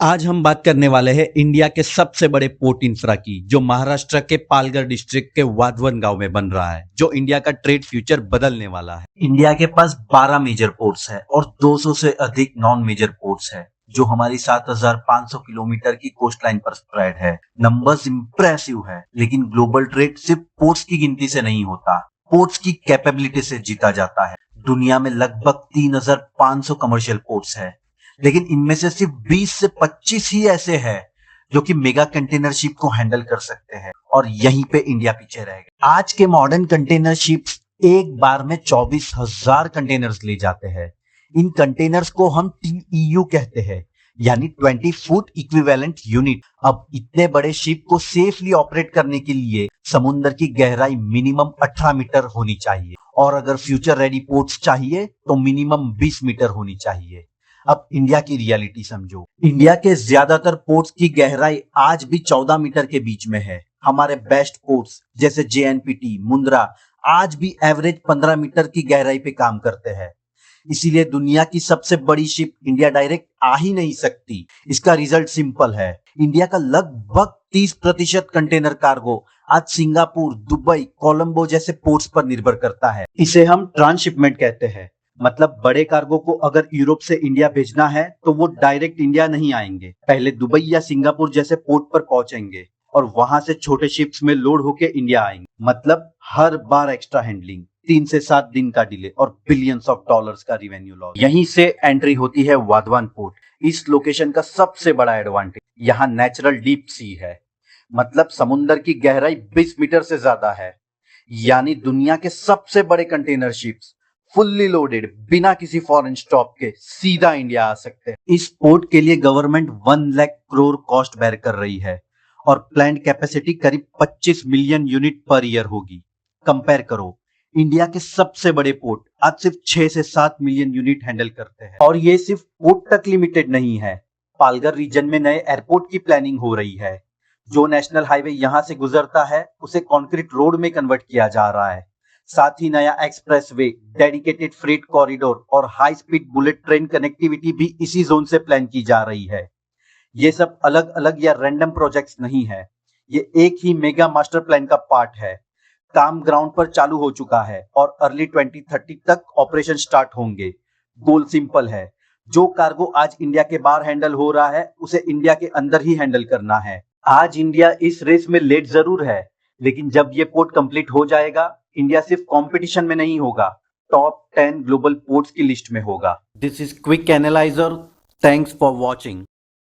आज हम बात करने वाले हैं इंडिया के सबसे बड़े पोर्ट इंफ्रा की, जो महाराष्ट्र के पालघर डिस्ट्रिक्ट के वाधवन गांव में बन रहा है, जो इंडिया का ट्रेड फ्यूचर बदलने वाला है। इंडिया के पास 12 मेजर पोर्ट्स है और 200 से अधिक नॉन मेजर पोर्ट्स है, जो हमारी 7,500 किलोमीटर की कोस्ट लाइन पर स्प्रेड है। नंबर्स इंप्रेसिव है, लेकिन ग्लोबल ट्रेड सिर्फ पोर्ट्स की गिनती से नहीं होता, पोर्ट्स की कैपेबिलिटी से जीता जाता है। दुनिया में लगभग 3,500 कमर्शियल पोर्ट्स है, लेकिन इनमें से सिर्फ 20 से 25 ही ऐसे हैं जो कि मेगा कंटेनर शिप को हैंडल कर सकते हैं, और यहीं पे इंडिया पीछे रह गया। आज के मॉडर्न कंटेनर शिप्स एक बार में 24,000 कंटेनर्स ले जाते हैं। इन कंटेनर्स को हम TEU कहते हैं, यानी 20 फुट इक्विवेलेंट यूनिट। अब इतने बड़े शिप को सेफली ऑपरेट करने के लिए समुद्र की गहराई मिनिमम 18 मीटर होनी चाहिए, और अगर फ्यूचर रेडी पोर्ट्स चाहिए तो मिनिमम 20 मीटर होनी चाहिए। अब इंडिया की रियलिटी समझो। इंडिया के ज्यादातर पोर्ट्स की गहराई आज भी 14 मीटर के बीच में है। हमारे बेस्ट पोर्ट्स जैसे JNPT, मुंद्रा आज भी एवरेज 15 मीटर की गहराई पे काम करते हैं। इसीलिए दुनिया की सबसे बड़ी शिप इंडिया डायरेक्ट आ ही नहीं सकती। इसका रिजल्ट सिंपल है। इंडिया का लगभग 30% कंटेनर कार्गो आज सिंगापुर, दुबई, कोलंबो जैसे पोर्ट्स पर निर्भर करता है। इसे हम ट्रांसशिपमेंट कहते हैं। मतलब बड़े कार्गो को अगर यूरोप से इंडिया भेजना है तो वो डायरेक्ट इंडिया नहीं आएंगे, पहले दुबई या सिंगापुर जैसे पोर्ट पर पहुंचेंगे और वहां से छोटे शिप्स में लोड होके इंडिया आएंगे। मतलब हर बार एक्स्ट्रा हैंडलिंग, 3 से 7 दिन का डिले और बिलियंस ऑफ डॉलर्स का रिवेन्यू लॉस। यहीं से एंट्री होती है वाधवान पोर्ट। इस लोकेशन का सबसे बड़ा एडवांटेज, यहाँ नेचुरल डीप सी है। मतलब समुद्र की गहराई 20 मीटर से ज्यादा है, यानी दुनिया के सबसे बड़े कंटेनर शिप्स फुल्ली लोडेड बिना किसी फॉरेन स्टॉप के सीधा इंडिया आ सकते हैं। इस पोर्ट के लिए government 1 lakh crore cost bear कर रही है और प्लान्ड कैपेसिटी करीब 25 मिलियन यूनिट पर ईयर होगी। कंपेयर करो, इंडिया के सबसे बड़े पोर्ट आज सिर्फ 6 से 7 मिलियन यूनिट हैंडल करते हैं, और ये सिर्फ पोर्ट तक लिमिटेड नहीं है। पालघर रीजन में नए एयरपोर्ट की प्लानिंग हो रही है। जो नेशनल हाईवे यहां से गुजरता है उसे कॉन्क्रीट रोड में कन्वर्ट किया जा रहा है। साथ ही नया एक्सप्रेसवे, डेडिकेटेड फ्रेट कॉरिडोर और high speed bullet train connectivity भी इसी जोन से प्लान की जा रही है। ये सब अलग अलग या रैंडम प्रोजेक्ट्स नहीं है, ये एक ही मेगा मास्टर प्लान का पार्ट है। काम ग्राउंड पर चालू हो चुका है और अर्ली 2030 तक ऑपरेशन स्टार्ट होंगे। गोल सिंपल है, जो कार्गो आज इंडिया के बाहर हैंडल हो रहा है उसे इंडिया के अंदर ही हैंडल करना है। आज इंडिया इस रेस में लेट जरूर है, लेकिन जब ये पोर्ट कंप्लीट हो जाएगा, इंडिया सिर्फ कंपटीशन में नहीं होगा, टॉप 10 ग्लोबल पोर्ट्स की लिस्ट में होगा। This is quick analyser. Thanks for watching.